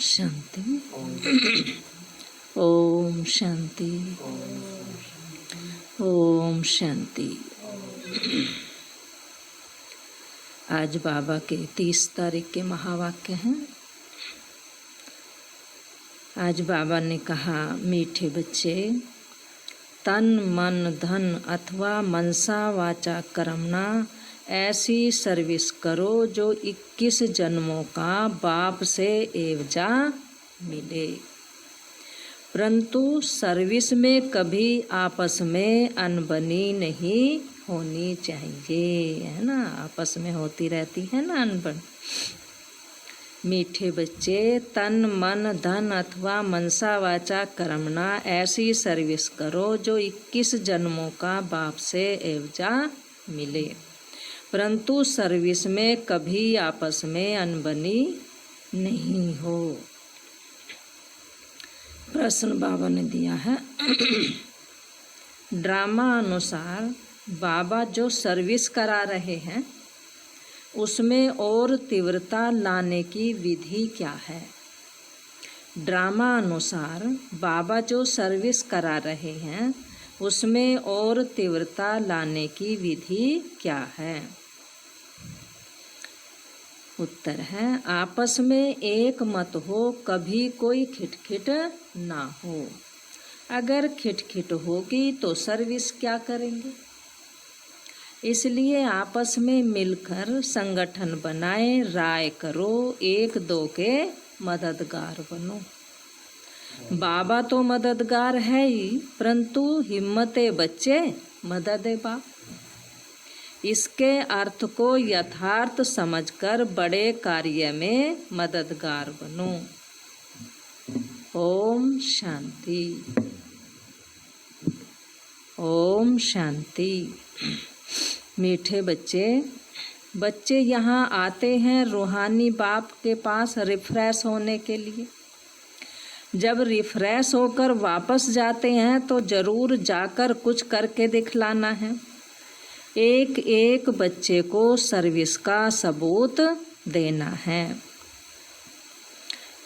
शांति। ओम शांति। ओम शांति। आज बाबा के 30 तारीख के महावाक्य हैं। आज बाबा ने कहा, मीठे बच्चे, तन मन धन अथवा मनसा वाचा कर्मणा ऐसी सर्विस करो जो 21 जन्मों का बाप से एवजा मिले, परंतु सर्विस में कभी आपस में अनबनी नहीं होनी चाहिए। है ना, आपस में होती रहती है ना अनबन। मीठे बच्चे, तन मन धन अथवा मनसा वाचा कर्मणा ऐसी सर्विस करो जो 21 जन्मों का बाप से एवजा मिले, परंतु सर्विस में कभी आपस में अनबनी नहीं हो। प्रश्न बाबा ने दिया है। ड्रामा अनुसार बाबा जो सर्विस करा रहे हैं उसमें और तीव्रता लाने की विधि क्या है? ड्रामा अनुसार बाबा जो सर्विस करा रहे हैं उसमें और तीव्रता लाने की विधि क्या है? उत्तर है, आपस में एक मत हो, कभी कोई खिटखिट ना हो। अगर खिटखिट होगी तो सर्विस क्या करेंगे? इसलिए आपस में मिलकर संगठन बनाए, राय करो, एक दो के मददगार बनो। बाबा तो मददगार है ही, परंतु हिम्मते बच्चे मदद बाप। इसके अर्थ को यथार्थ समझकर बड़े कार्य में मददगार बनो। ओम शांति। ओम शांति। मीठे बच्चे यहाँ आते हैं रूहानी बाप के पास रिफ्रेश होने के लिए। जब रिफ्रेश होकर वापस जाते हैं तो जरूर जाकर कुछ करके दिखलाना है। एक एक बच्चे को सर्विस का सबूत देना है।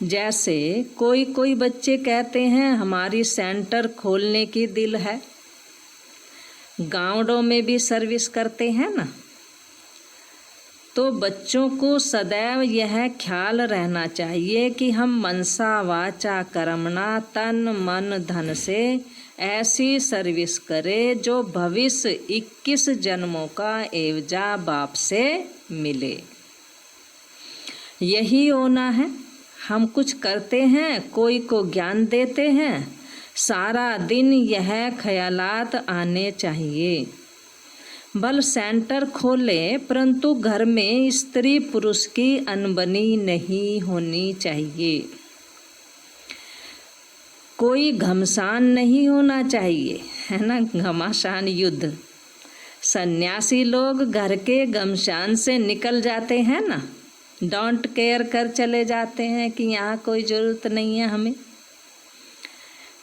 जैसे कोई बच्चे कहते हैं हमारी सेंटर खोलने की दिल है। गाँवों में भी सर्विस करते हैं ना, तो बच्चों को सदैव यह ख्याल रहना चाहिए कि हम मनसा वाचा कर्मणा तन मन धन से ऐसी सर्विस करें जो भविष्य 21 जन्मों का एवजा बाप से मिले। यही होना है। हम कुछ करते हैं, कोई को ज्ञान देते हैं, सारा दिन यह ख्यालात आने चाहिए। बल सेंटर खोले, परंतु घर में स्त्री पुरुष की अनबनी नहीं होनी चाहिए। कोई घमसान नहीं होना चाहिए, है ना, घमासान युद्ध। सन्यासी लोग घर के घमसान से निकल जाते हैं ना, डोंट केयर कर चले जाते हैं कि यहाँ कोई ज़रूरत नहीं है हमें।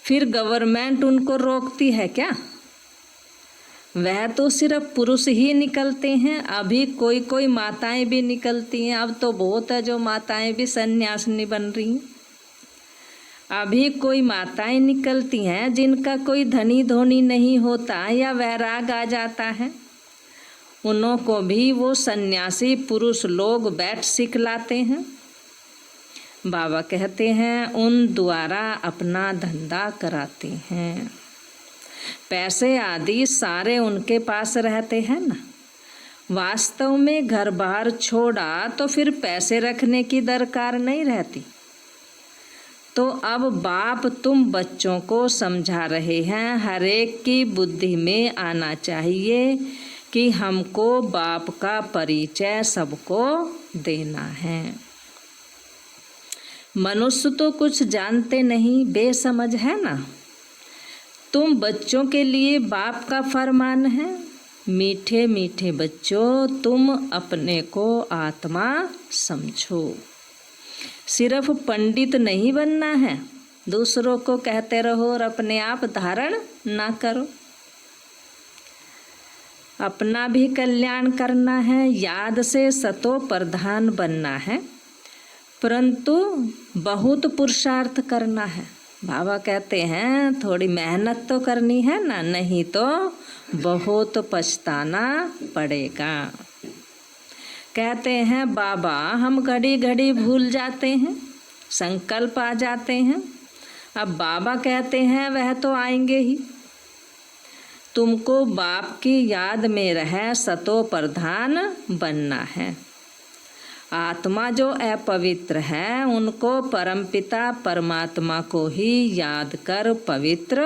फिर गवर्नमेंट उनको रोकती है क्या? वह तो सिर्फ पुरुष ही निकलते हैं। अभी कोई माताएं भी निकलती हैं। अब तो बहुत है जो माताएं भी सन्यासिनी बन रही हैं। अभी कोई माताएं निकलती हैं जिनका कोई धनी धोनी नहीं होता या वैराग आ जाता है। उन्हों को भी वो सन्यासी पुरुष लोग बैठ सिखलाते हैं। बाबा कहते हैं उन द्वारा अपना धंधा कराते हैं। पैसे आदि सारे उनके पास रहते हैं ना। वास्तव में घर बार छोड़ा तो फिर पैसे रखने की दरकार नहीं रहती। तो अब बाप तुम बच्चों को समझा रहे हैं, हर एक की बुद्धि में आना चाहिए कि हमको बाप का परिचय सबको देना है। मनुष्य तो कुछ जानते नहीं, बेसमझ है ना। तुम बच्चों के लिए बाप का फरमान है, मीठे मीठे बच्चों, तुम अपने को आत्मा समझो। सिर्फ पंडित नहीं बनना है, दूसरों को कहते रहो और अपने आप धारण ना करो। अपना भी कल्याण करना है, याद से सतो प्रधान बनना है। परंतु बहुत पुरुषार्थ करना है। बाबा कहते हैं थोड़ी मेहनत तो करनी है ना, नहीं तो बहुत पछताना पड़ेगा। कहते हैं बाबा हम घड़ी घड़ी भूल जाते हैं, संकल्प आ जाते हैं। अब बाबा कहते हैं वह तो आएंगे ही। तुमको बाप की याद में रह सतो प्रधान बनना है। आत्मा जो अपवित्र है उनको परमपिता परमात्मा को ही याद कर पवित्र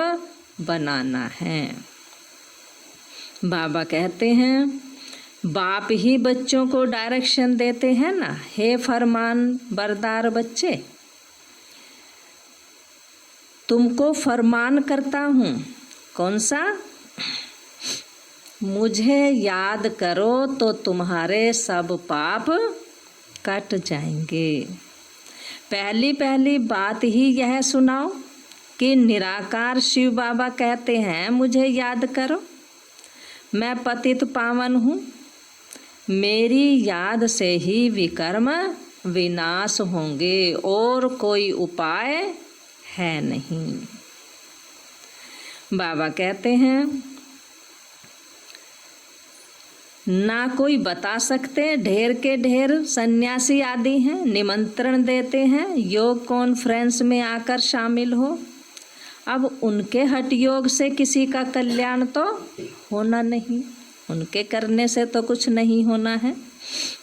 बनाना है। बाबा कहते हैं बाप ही बच्चों को डायरेक्शन देते हैं ना, हे फरमान बरदार बच्चे, तुमको फरमान करता हूँ। कौन सा? मुझे याद करो तो तुम्हारे सब पाप कट जाएंगे। पहली पहली बात ही यह सुनाओ कि निराकार शिव बाबा कहते हैं मुझे याद करो, मैं पतित पावन हूँ, मेरी याद से ही विकर्म विनाश होंगे और कोई उपाय है नहीं। बाबा कहते हैं ना कोई बता सकते, ढेर के ढेर सन्यासी आदि हैं, निमंत्रण देते हैं योग कॉन्फ्रेंस में आकर शामिल हो। अब उनके हठ योग से किसी का कल्याण तो होना नहीं, उनके करने से तो कुछ नहीं होना है।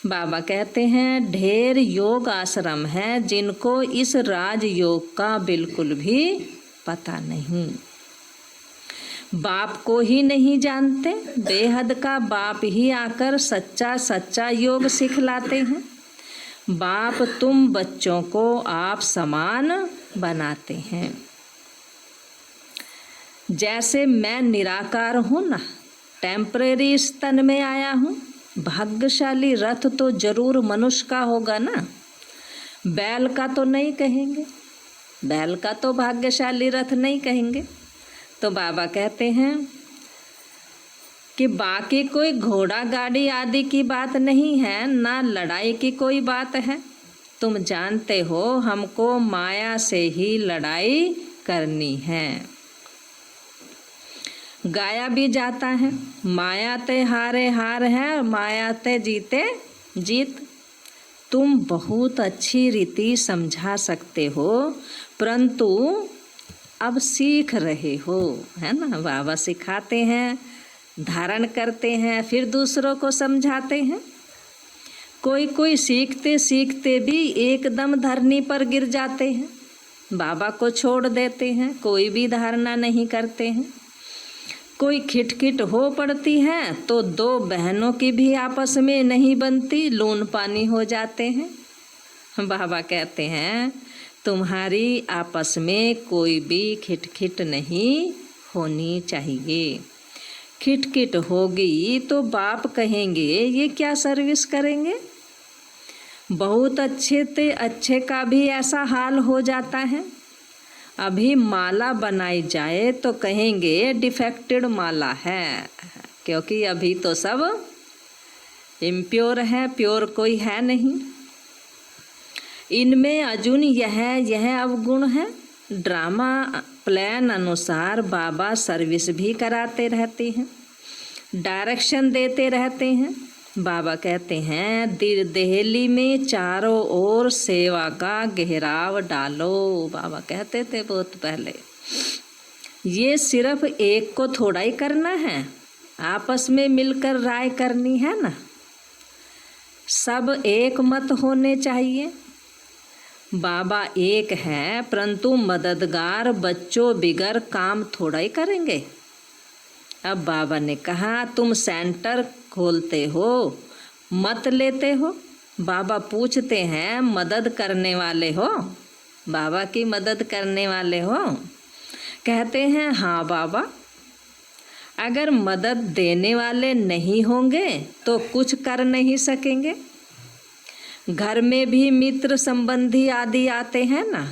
बाबा कहते हैं ढेर योग आश्रम हैं जिनको इस राजयोग का बिल्कुल भी पता नहीं, बाप को ही नहीं जानते। बेहद का बाप ही आकर सच्चा सच्चा योग सिखलाते हैं। बाप तुम बच्चों को आप समान बनाते हैं। जैसे मैं निराकार हूँ ना, टेम्परेरी इस तन में आया हूँ, भाग्यशाली रथ तो जरूर मनुष्य का होगा ना, बैल का तो नहीं कहेंगे, बैल का तो भाग्यशाली रथ नहीं कहेंगे। तो बाबा कहते हैं कि बाकी कोई घोड़ा गाड़ी आदि की बात नहीं है, ना लड़ाई की कोई बात है। तुम जानते हो हमको माया से ही लड़ाई करनी है। गाया भी जाता है माया ते हारे हार है, माया ते जीते जीत। तुम बहुत अच्छी रीति समझा सकते हो, परंतु अब सीख रहे हो, है ना। बाबा सिखाते हैं, धारण करते हैं, फिर दूसरों को समझाते हैं। कोई कोई सीखते सीखते भी एकदम धरनी पर गिर जाते हैं, बाबा को छोड़ देते हैं, कोई भी धारणा नहीं करते हैं। कोई खिटखिट हो पड़ती है तो दो बहनों की भी आपस में नहीं बनती, लून पानी हो जाते हैं। बाबा कहते हैं तुम्हारी आपस में कोई भी खिटखिट नहीं होनी चाहिए। खिटखिट होगी तो बाप कहेंगे ये क्या सर्विस करेंगे। बहुत अच्छे ते अच्छे का भी ऐसा हाल हो जाता है। अभी माला बनाई जाए तो कहेंगे डिफेक्टेड माला है, क्योंकि अभी तो सब इम्प्योर है, प्योर कोई है नहीं। इनमें अर्जुन यह अवगुण है। ड्रामा प्लान अनुसार बाबा सर्विस भी कराते रहते हैं, डायरेक्शन देते रहते हैं। बाबा कहते हैं दिल्ली में चारों ओर सेवा का घेराव डालो। बाबा कहते थे बहुत पहले, ये सिर्फ एक को थोड़ा ही करना है, आपस में मिलकर राय करनी है ना। सब एक मत होने चाहिए। बाबा एक है, परंतु मददगार बच्चों बिगर काम थोड़ा ही करेंगे। अब बाबा ने कहा तुम सेंटर खोलते हो, मत लेते हो। बाबा पूछते हैं मदद करने वाले हो, बाबा की मदद करने वाले हो। कहते हैं हाँ बाबा। अगर मदद देने वाले नहीं होंगे तो कुछ कर नहीं सकेंगे। घर में भी मित्र संबंधी आदि आते हैं ना,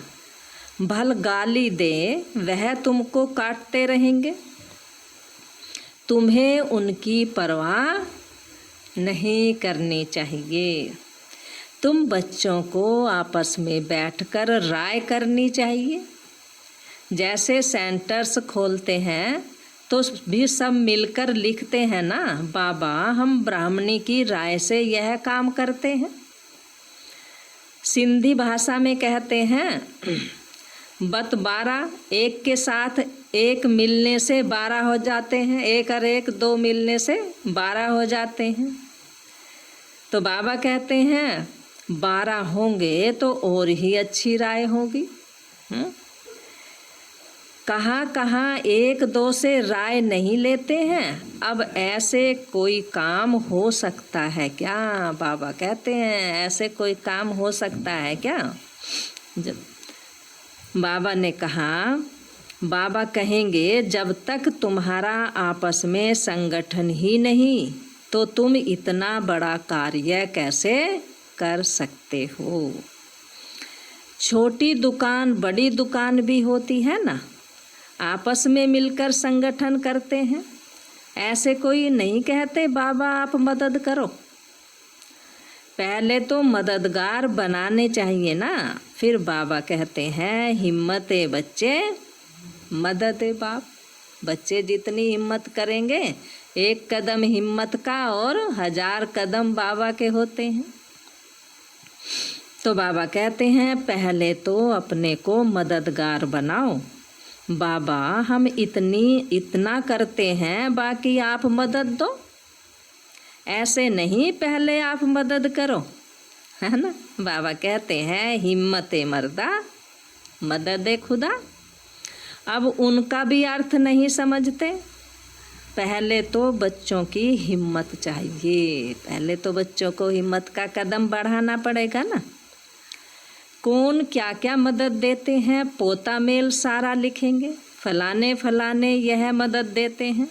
भल गाली दे वह तुमको काटते रहेंगे, तुम्हें उनकी परवाह नहीं करनी चाहिए। तुम बच्चों को आपस में बैठकर राय करनी चाहिए। जैसे सेंटर्स खोलते हैं तो भी सब मिलकर लिखते हैं ना, बाबा हम ब्राह्मणी की राय से यह काम करते हैं। सिंधी भाषा में कहते हैं बत 12, एक के साथ एक मिलने से 12 हो जाते हैं, एक और एक 2 मिलने से 12 हो जाते हैं। तो बाबा कहते हैं 12 होंगे तो और ही अच्छी राय होगी। कहाँ कहाँ 1-2 से राय नहीं लेते हैं। अब ऐसे कोई काम हो सकता है क्या? बाबा कहते हैं ऐसे कोई काम हो सकता है क्या? जब बाबा ने कहा, बाबा कहेंगे जब तक तुम्हारा आपस में संगठन ही नहीं तो तुम इतना बड़ा कार्य कैसे कर सकते हो। छोटी दुकान बड़ी दुकान भी होती है ना, आपस में मिलकर संगठन करते हैं। ऐसे कोई नहीं कहते बाबा आप मदद करो। पहले तो मददगार बनाने चाहिए ना, फिर बाबा कहते हैं हिम्मत बच्चे मदद बाप। बच्चे जितनी हिम्मत करेंगे, 1 कदम हिम्मत का और 1000 कदम बाबा के होते हैं। तो बाबा कहते हैं पहले तो अपने को मददगार बनाओ। बाबा हम इतना करते हैं, बाकी आप मदद दो। ऐसे नहीं पहले आप मदद करो, है ना। बाबा कहते हैं हिम्मत मर्दा मदद खुदा। अब उनका भी अर्थ नहीं समझते। पहले तो बच्चों की हिम्मत चाहिए, पहले तो बच्चों को हिम्मत का कदम बढ़ाना पड़ेगा ना। कौन क्या क्या मदद देते हैं, पोता मेल सारा लिखेंगे, फलाने फलाने यह मदद देते हैं,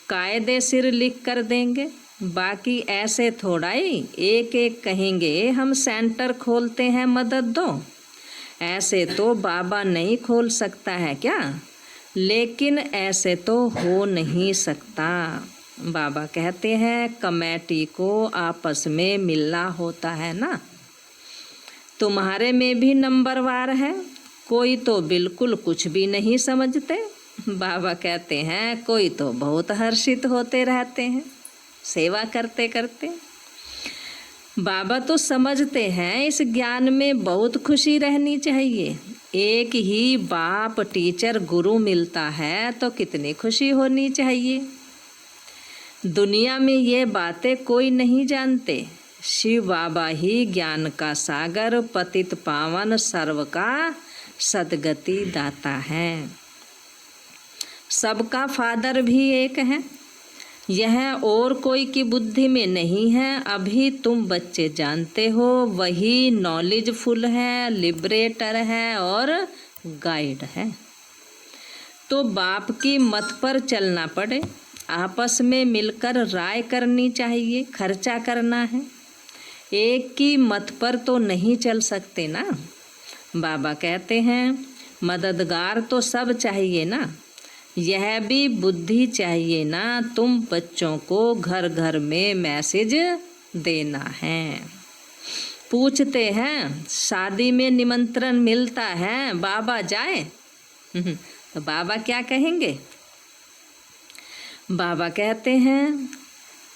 कायदे सिर लिख कर देंगे। बाकी ऐसे थोड़ा ही एक एक कहेंगे हम सेंटर खोलते हैं मदद दो। ऐसे तो बाबा नहीं खोल सकता है क्या? लेकिन ऐसे तो हो नहीं सकता। बाबा कहते हैं कमेटी को आपस में मिलना होता है ना। तुम्हारे में भी नंबरवार है, कोई तो बिल्कुल कुछ भी नहीं समझते। बाबा कहते हैं कोई तो बहुत हर्षित होते रहते हैं सेवा करते करते। बाबा तो समझते हैं इस ज्ञान में बहुत खुशी रहनी चाहिए। एक ही बाप टीचर गुरु मिलता है तो कितनी खुशी होनी चाहिए। दुनिया में ये बातें कोई नहीं जानते। शिव बाबा ही ज्ञान का सागर, पतित पावन सर्व का सद्गति दाता है। सबका फादर भी एक है, यह और कोई की बुद्धि में नहीं है। अभी तुम बच्चे जानते हो, वही नॉलेजफुल है, लिबरेटर है और गाइड है। तो बाप की मत पर चलना पड़े, आपस में मिलकर राय करनी चाहिए, खर्चा करना है। एक की मत पर तो नहीं चल सकते ना। बाबा कहते हैं मददगार तो सब चाहिए ना, यह भी बुद्धि चाहिए ना। तुम बच्चों को घर घर में मैसेज देना है। पूछते हैं शादी में निमंत्रण मिलता है, बाबा जाए? तो बाबा क्या कहेंगे? बाबा कहते हैं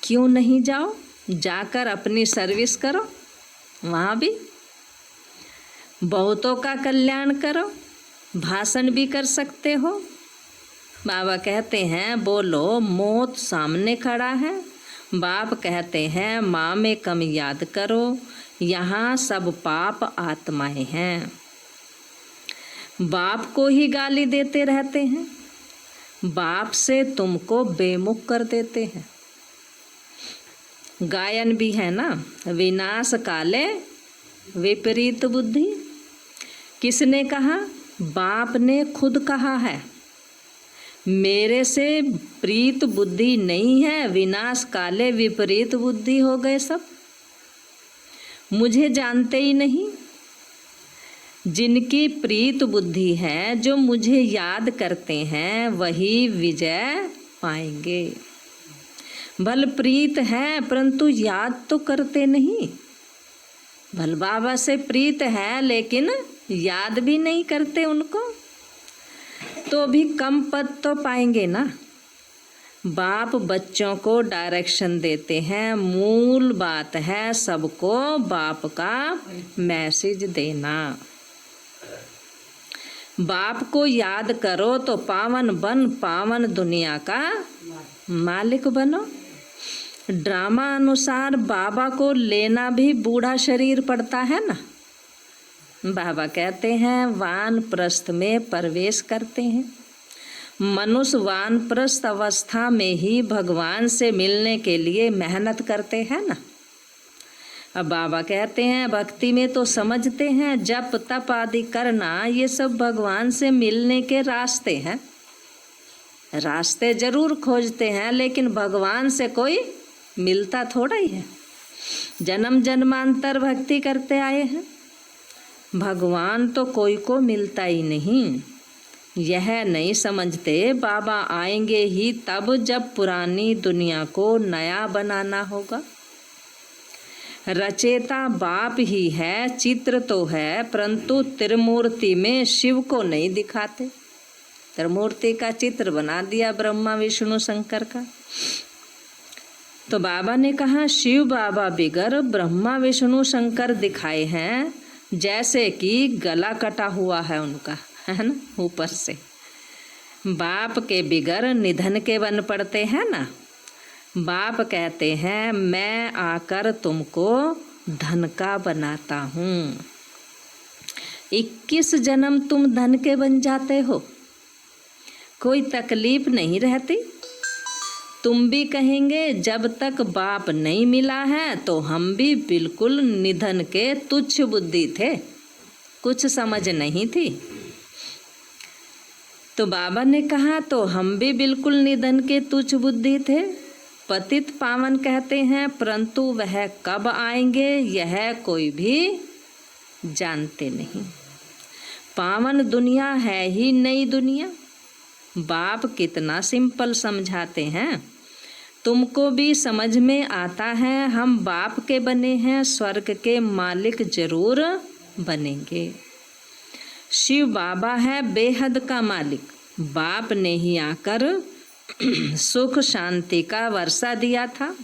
क्यों नहीं जाओ, जाकर अपनी सर्विस करो, वहाँ भी बहुतों का कल्याण करो, भाषण भी कर सकते हो। बाबा कहते हैं बोलो मौत सामने खड़ा है। बाप कहते हैं माँ में कम याद करो, यहाँ सब पाप आत्माएं हैं। बाप को ही गाली देते रहते हैं, बाप से तुमको बेमुख कर देते हैं। गायन भी है ना, विनाश काले विपरीत बुद्धि। किसने कहा? बाप ने खुद कहा है। मेरे से प्रीत बुद्धि नहीं है, विनाश काले विपरीत बुद्धि हो गए सब। मुझे जानते ही नहीं। जिनकी प्रीत बुद्धि है, जो मुझे याद करते हैं, वही विजय पाएंगे। भल प्रीत है परंतु याद तो करते नहीं। भल बाबा से प्रीत है लेकिन याद भी नहीं करते उनको, तो भी कम पद तो पाएंगे ना। बाप बच्चों को डायरेक्शन देते हैं, मूल बात है सबको बाप का मैसेज देना। बाप को याद करो तो पावन बन, पावन दुनिया का मालिक बनो। ड्रामा अनुसार बाबा को लेना भी बूढ़ा शरीर पड़ता है ना। बाबा कहते हैं वानप्रस्थ में प्रवेश करते हैं। मनुष्य वानप्रस्थ अवस्था में ही भगवान से मिलने के लिए मेहनत करते हैं ना। अब बाबा कहते हैं भक्ति में तो समझते हैं जप तप आदि करना ये सब भगवान से मिलने के रास्ते हैं। रास्ते जरूर खोजते हैं लेकिन भगवान से कोई मिलता थोड़ा ही है। जन्म जन्मांतर भक्ति करते आए हैं, भगवान तो कोई को मिलता ही नहीं। यह नहीं समझते बाबा आएंगे ही तब जब पुरानी दुनिया को नया बनाना होगा। रचेता बाप ही है, चित्र तो है परंतु त्रिमूर्ति में शिव को नहीं दिखाते। त्रिमूर्ति का चित्र बना दिया ब्रह्मा विष्णु शंकर का। तो बाबा ने कहा शिव बाबा बिगर ब्रह्मा विष्णु शंकर दिखाए हैं, जैसे कि गला कटा हुआ है उनका, है ना, ऊपर से। बाप के बिगर निधन के बन पड़ते हैं ना। बाप कहते हैं मैं आकर तुमको धन का बनाता हूँ। 21 जन्म तुम धन के बन जाते हो, कोई तकलीफ नहीं रहती। तुम भी कहेंगे जब तक बाप नहीं मिला है तो हम भी बिल्कुल निधन के तुच्छ बुद्धि थे, कुछ समझ नहीं थी। तो बाबा ने कहा तो हम भी बिल्कुल निधन के तुच्छ बुद्धि थे। पतित पावन कहते हैं परंतु वह कब आएंगे यह कोई भी जानते नहीं। पावन दुनिया है ही नई दुनिया। बाप कितना सिंपल समझाते हैं, तुमको भी समझ में आता है। हम बाप के बने हैं, स्वर्ग के मालिक जरूर बनेंगे। शिव बाबा है बेहद का मालिक। बाप ने ही आकर सुख शांति का वर्षा दिया था।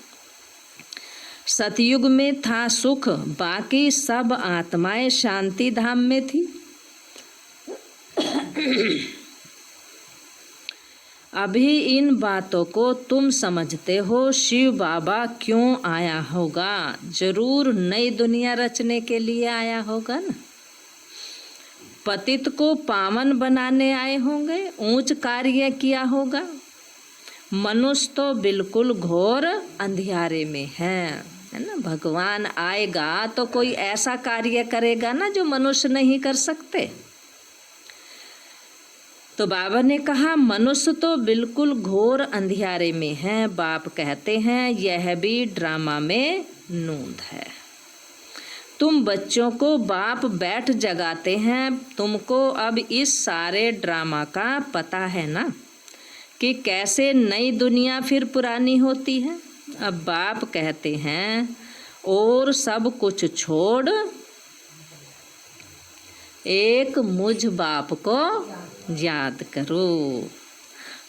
सतयुग में था सुख, बाकी सब आत्माएं शांति धाम में थी। अभी इन बातों को तुम समझते हो। शिव बाबा क्यों आया होगा? जरूर नई दुनिया रचने के लिए आया होगा ना। पतित को पावन बनाने आए होंगे, ऊंच कार्य किया होगा। मनुष्य तो बिल्कुल घोर अंधियारे में है ना। भगवान आएगा तो कोई ऐसा कार्य करेगा ना जो मनुष्य नहीं कर सकते। तो बाबा ने कहा मनुष्य तो बिल्कुल घोर अंधियारे में है। बाप कहते हैं यह भी ड्रामा में नूंद है। तुम बच्चों को बाप बैठ जगाते हैं। तुमको अब इस सारे ड्रामा का पता है ना कि कैसे नई दुनिया फिर पुरानी होती है। अब बाप कहते हैं और सब कुछ छोड़ एक मुझ बाप को याद करो।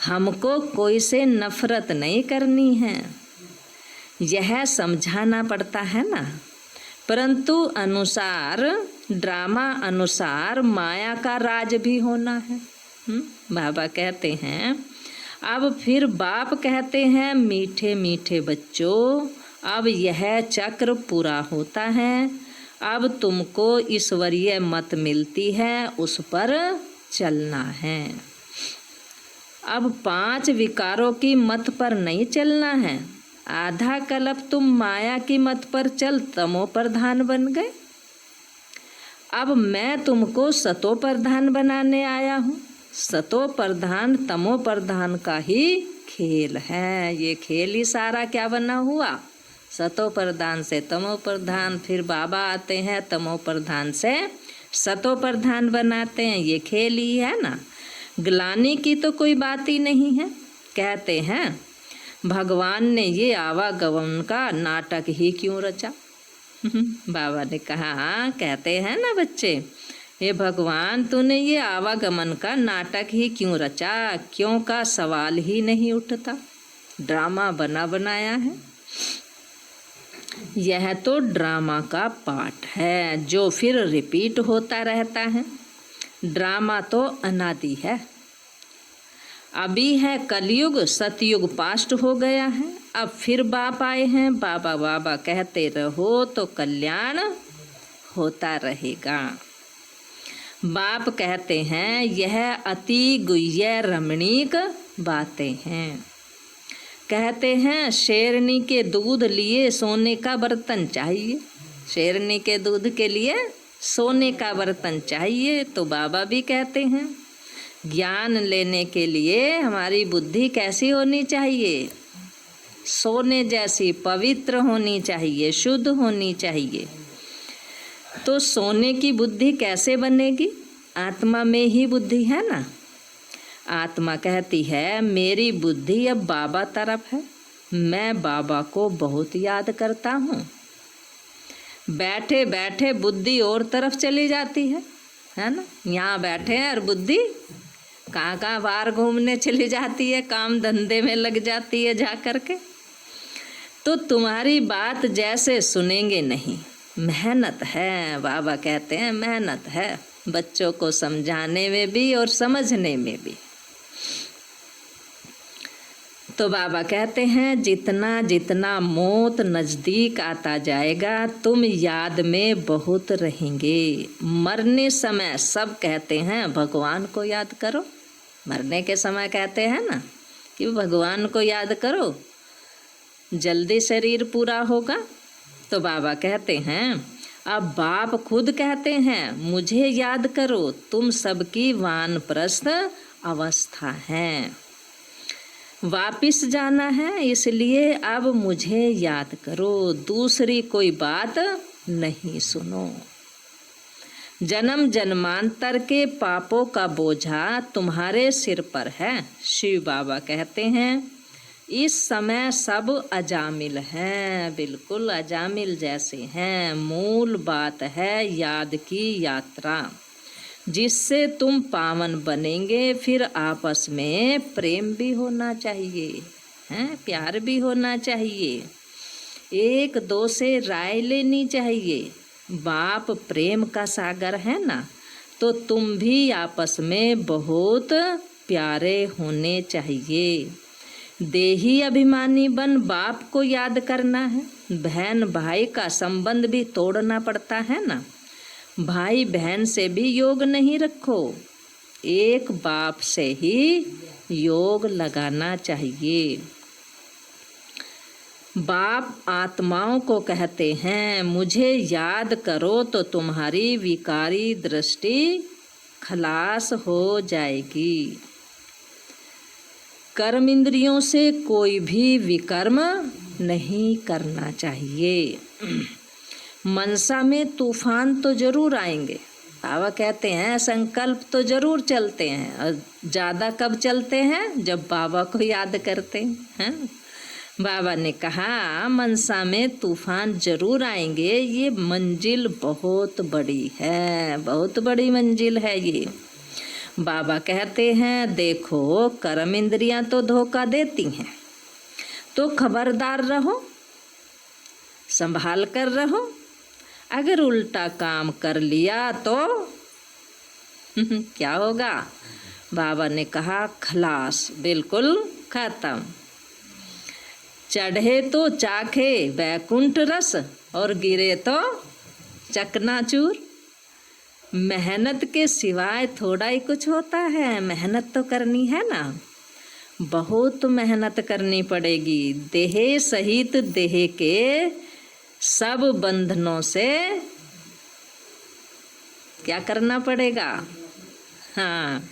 हमको कोई से नफरत नहीं करनी है, यह समझाना पड़ता है ना। परंतु अनुसार ड्रामा अनुसार माया का राज भी होना है। बाबा कहते हैं अब फिर बाप कहते हैं मीठे मीठे बच्चों, अब यह चक्र पूरा होता है। अब तुमको ईश्वरीय मत मिलती है, उस पर चलना है। अब 5 विकारों की मत पर नहीं चलना है। आधा कल्प तुम माया की मत पर चल तमो प्रधान बन गए। अब मैं तुमको सतो प्रधान बनाने आया हूँ। सतो प्रधान तमो प्रधान का ही खेल है। ये खेल ही सारा क्या बना हुआ? सतो प्रधान से तमो प्रधान, फिर बाबा आते हैं तमो प्रधान से सतो प्रधान बनाते हैं। ये खेल ही है ना। ग्लानि की तो कोई बात ही नहीं है। कहते हैं भगवान ने ये आवागमन का नाटक ही क्यों रचा। बाबा ने कहा, हाँ कहते हैं ना बच्चे, हे भगवान तूने ये आवागमन का नाटक ही क्यों रचा, क्यों का सवाल ही नहीं उठता, ड्रामा बना बनाया है। यह तो ड्रामा का पार्ट है जो फिर रिपीट होता रहता है। ड्रामा तो अनादि है। अभी है कलयुग, सतयुग पास्ट हो गया है, अब फिर बाप आए हैं, बाबा बाबा कहते रहो तो कल्याण होता रहेगा। बाप कहते हैं यह अति गुह्य रमणीक बातें हैं। कहते हैं शेरनी के दूध लिए सोने का बर्तन चाहिए, शेरनी के दूध के लिए सोने का बर्तन चाहिए। तो बाबा भी कहते हैं ज्ञान लेने के लिए हमारी बुद्धि कैसी होनी चाहिए, सोने जैसी पवित्र होनी चाहिए, शुद्ध होनी चाहिए। तो सोने की बुद्धि कैसे बनेगी, आत्मा में ही बुद्धि है ना। आत्मा कहती है मेरी बुद्धि अब बाबा तरफ है, मैं बाबा को बहुत याद करता हूँ। बैठे बैठे बुद्धि और तरफ चली जाती है ना। यहाँ बैठे हैं और बुद्धि कहाँ कहाँ बाहर घूमने चली जाती है, काम धंधे में लग जाती है जा कर के। तो तुम्हारी बात जैसे सुनेंगे नहीं, मेहनत है। बाबा कहते हैं मेहनत है बच्चों को समझाने में भी और समझने में भी। तो बाबा कहते हैं जितना जितना मौत नज़दीक आता जाएगा तुम याद में बहुत रहेंगे। मरने समय सब कहते हैं भगवान को याद करो, मरने के समय कहते हैं ना कि भगवान को याद करो, जल्दी शरीर पूरा होगा। तो बाबा कहते हैं अब बाप खुद कहते हैं मुझे याद करो, तुम सबकी वानप्रस्थ अवस्था है, वापिस जाना है, इसलिए अब मुझे याद करो, दूसरी कोई बात नहीं सुनो। जन्म जन्मांतर के पापों का बोझा तुम्हारे सिर पर है। शिव बाबा कहते हैं इस समय सब अजामिल हैं, बिल्कुल अजामिल जैसे हैं। मूल बात है याद की यात्रा, जिससे तुम पावन बनेंगे। फिर आपस में प्रेम भी होना चाहिए, हैं, प्यार भी होना चाहिए, एक दो से राय लेनी चाहिए। बाप प्रेम का सागर है ना, तो तुम भी आपस में बहुत प्यारे होने चाहिए। देही अभिमानी बन बाप को याद करना है। बहन भाई का संबंध भी तोड़ना पड़ता है ना। भाई बहन से भी योग नहीं रखो, एक बाप से ही योग लगाना चाहिए। बाप आत्माओं को कहते हैं मुझे याद करो तो तुम्हारी विकारी दृष्टि खलास हो जाएगी। कर्म इंद्रियों से कोई भी विकर्म नहीं करना चाहिए। मनसा में तूफान तो जरूर आएंगे। बाबा कहते हैं संकल्प तो जरूर चलते हैं, और ज़्यादा कब चलते हैं, जब बाबा को याद करते हैं। बाबा ने कहा मनसा में तूफान जरूर आएंगे, ये मंजिल बहुत बड़ी है, बहुत बड़ी मंजिल है ये। बाबा कहते हैं देखो कर्म इंद्रियां तो धोखा देती हैं, तो खबरदार रहो, संभाल कर रहो। अगर उल्टा काम कर लिया तो क्या होगा। बाबा ने कहा खलास, बिल्कुल खत्म। चढ़े तो चाखे बैकुंठ रस और गिरे तो चकनाचूर। मेहनत के सिवाय थोड़ा ही कुछ होता है, मेहनत तो करनी है ना, बहुत मेहनत करनी पड़ेगी। देह सहित देह के सब बंधनों से क्या करना पड़ेगा। हाँ,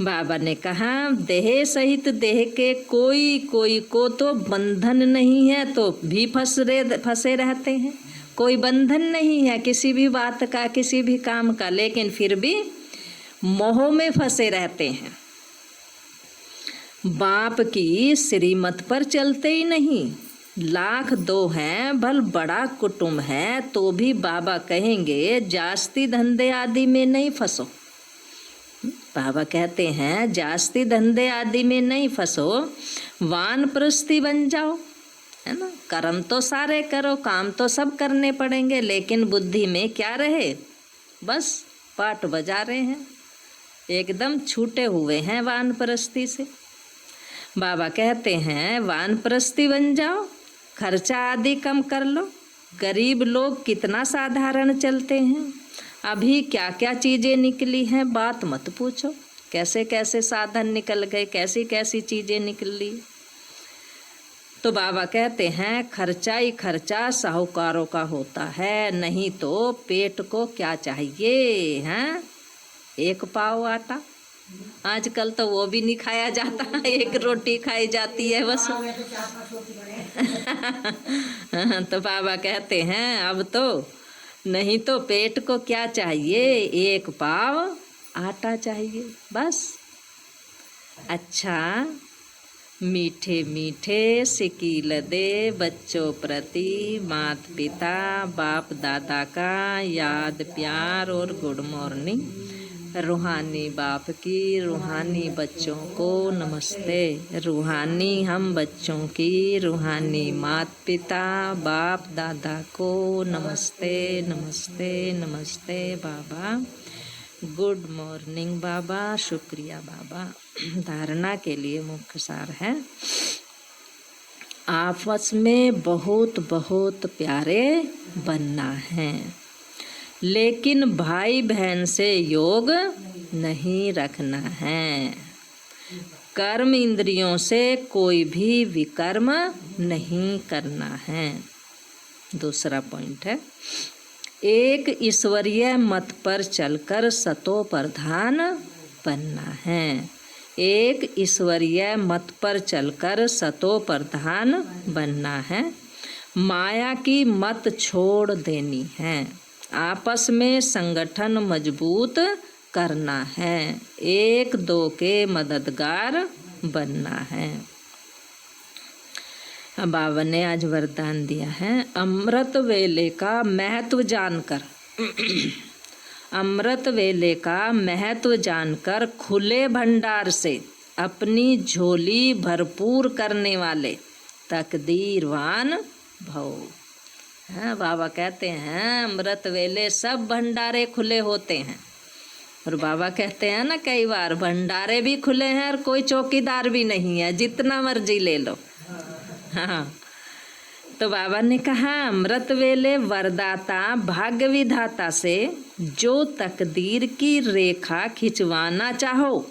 बाबा ने कहा देह सहित देह के कोई कोई को तो बंधन नहीं है तो भी फंसे रहते हैं, कोई बंधन नहीं है किसी भी बात का, किसी भी काम का, लेकिन फिर भी मोह में फंसे रहते हैं। बाप की श्रीमत पर चलते ही नहीं, लाख दो हैं भल बड़ा कुटुंब है तो भी बाबा कहेंगे जास्ती धंधे आदि में नहीं फंसो। बाबा कहते हैं जास्ती धंधे आदि में नहीं फंसो, वानप्रस्थी बन जाओ, है ना। कर्म तो सारे करो, काम तो सब करने पड़ेंगे, लेकिन बुद्धि में क्या रहे, बस पाठ बजा रहे हैं, एकदम छूटे हुए हैं वानप्रस्थी से। बाबा कहते हैं वानप्रस्थी बन जाओ, खर्चा आदि कम कर लो। गरीब लोग कितना साधारण चलते हैं, अभी क्या क्या चीज़ें निकली हैं बात मत पूछो, कैसे कैसे साधन निकल गए, कैसी कैसी चीज़ें निकली। तो बाबा कहते हैं खर्चा ही खर्चा साहूकारों का होता है, नहीं तो पेट को क्या चाहिए, हैं, एक पाव आटा। आजकल तो वो भी नहीं खाया जाता, एक रोटी खाई जाती है बस। तो बाबा कहते हैं अब तो नहीं तो पेट को क्या चाहिए, एक पाव आटा चाहिए बस। अच्छा मीठे मीठे सिकील दे बच्चों प्रति माता पिता बाप दादा का याद प्यार और गुड मॉर्निंग। रूहानी बाप की रूहानी बच्चों को नमस्ते। रूहानी हम बच्चों की रूहानी माता पिता बाप दादा को नमस्ते नमस्ते नमस्ते बाबा। गुड मॉर्निंग बाबा, शुक्रिया बाबा। धारणा के लिए मुख्य सार है, आपस में बहुत बहुत प्यारे बनना है, लेकिन भाई बहन से योग नहीं रखना है। कर्म इंद्रियों से कोई भी विकर्म नहीं करना है। दूसरा पॉइंट है, एक ईश्वरीय मत पर चलकर सतो प्रधान बनना है। एक ईश्वरीय मत पर चलकर सतो प्रधान बनना है। माया की मत छोड़ देनी है। आपस में संगठन मजबूत करना है। एक दो के मददगार बनना है। बाबा ने आज वरदान दिया है, अमृत वेले का महत्व जानकर अमृत वेले का महत्व जानकर खुले भंडार से अपनी झोली भरपूर करने वाले तकदीरवान भव। हाँ, बाबा कहते हैं अमृत वेले सब भंडारे खुले होते हैं, और बाबा कहते हैं ना कई बार भंडारे भी खुले हैं और कोई चौकीदार भी नहीं है, जितना मर्जी ले लो। हाँ, तो बाबा ने कहा अमृत वेले वरदाता भाग्य विधाता से जो तकदीर की रेखा खिंचवाना चाहो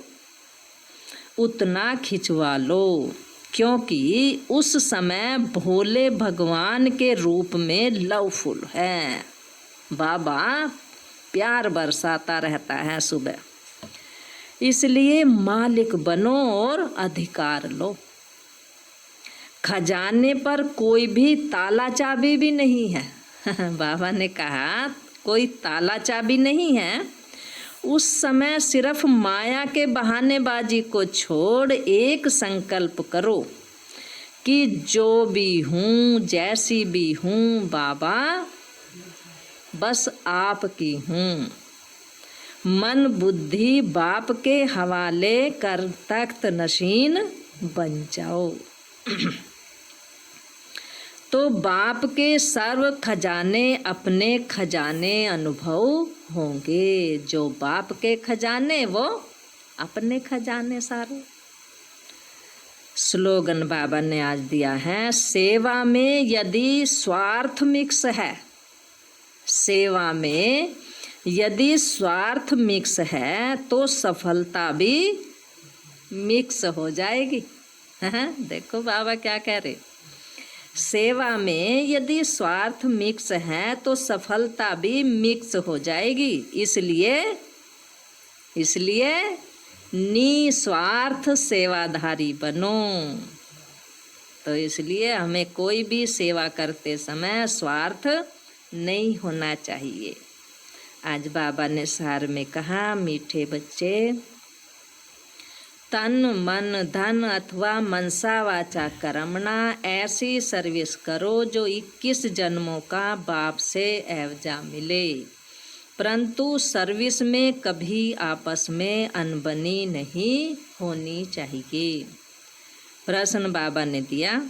उतना खिंचवा लो, क्योंकि उस समय भोले भगवान के रूप में लवफुल है। बाबा प्यार बरसाता रहता है सुबह, इसलिए मालिक बनो और अधिकार लो। खजाने पर कोई भी ताला चाबी भी नहीं है। बाबा ने कहा कोई ताला चाबी नहीं है। उस समय सिर्फ माया के बहानेबाजी को छोड़ एक संकल्प करो कि जो भी हूँ जैसी भी हूँ बाबा बस आपकी हूँ। मन बुद्धि बाप के हवाले कर तख्त नशीन बन जाओ। तो बाप के सर्व खजाने अपने खजाने अनुभव होंगे। जो बाप के खजाने वो अपने खजाने सारे। स्लोगन बाबा ने आज दिया है, सेवा में यदि स्वार्थ मिक्स है, सेवा में यदि स्वार्थ मिक्स है तो सफलता भी मिक्स हो जाएगी। देखो बाबा क्या कह रहे, सेवा में यदि स्वार्थ मिक्स है तो सफलता भी मिक्स हो जाएगी। इसलिए निस्वार्थ सेवाधारी बनो। तो इसलिए हमें कोई भी सेवा करते समय स्वार्थ नहीं होना चाहिए। आज बाबा ने सार में कहा, मीठे बच्चे तन मन धन अथवा मनसा वाचा कर्मणा ऐसी सर्विस करो जो 21 जन्मों का बाप से एवजा मिले, परंतु सर्विस में कभी आपस में अनबनी नहीं होनी चाहिए। प्रश्न बाबा ने दिया,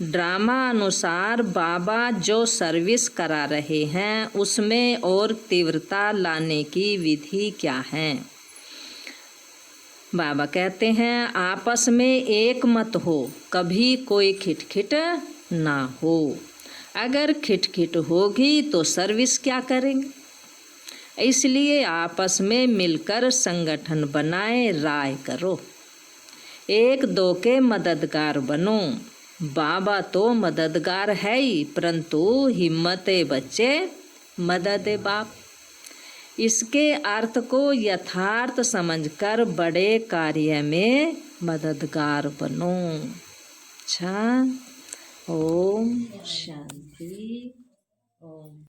ड्रामा अनुसार बाबा जो सर्विस करा रहे हैं उसमें और तीव्रता लाने की विधि क्या है? बाबा कहते हैं, आपस में एक मत हो, कभी कोई खिटखिट ना हो। अगर खिटखिट होगी तो सर्विस क्या करेंगे? इसलिए आपस में मिलकर संगठन बनाए, राय करो, एक दो के मददगार बनो। बाबा तो मददगार है ही, परंतु हिम्मते बच्चे मदद बाप। इसके अर्थ को यथार्थ समझकर बड़े कार्य में मददगार बनो। अच्छा, ओम शांति। ओम।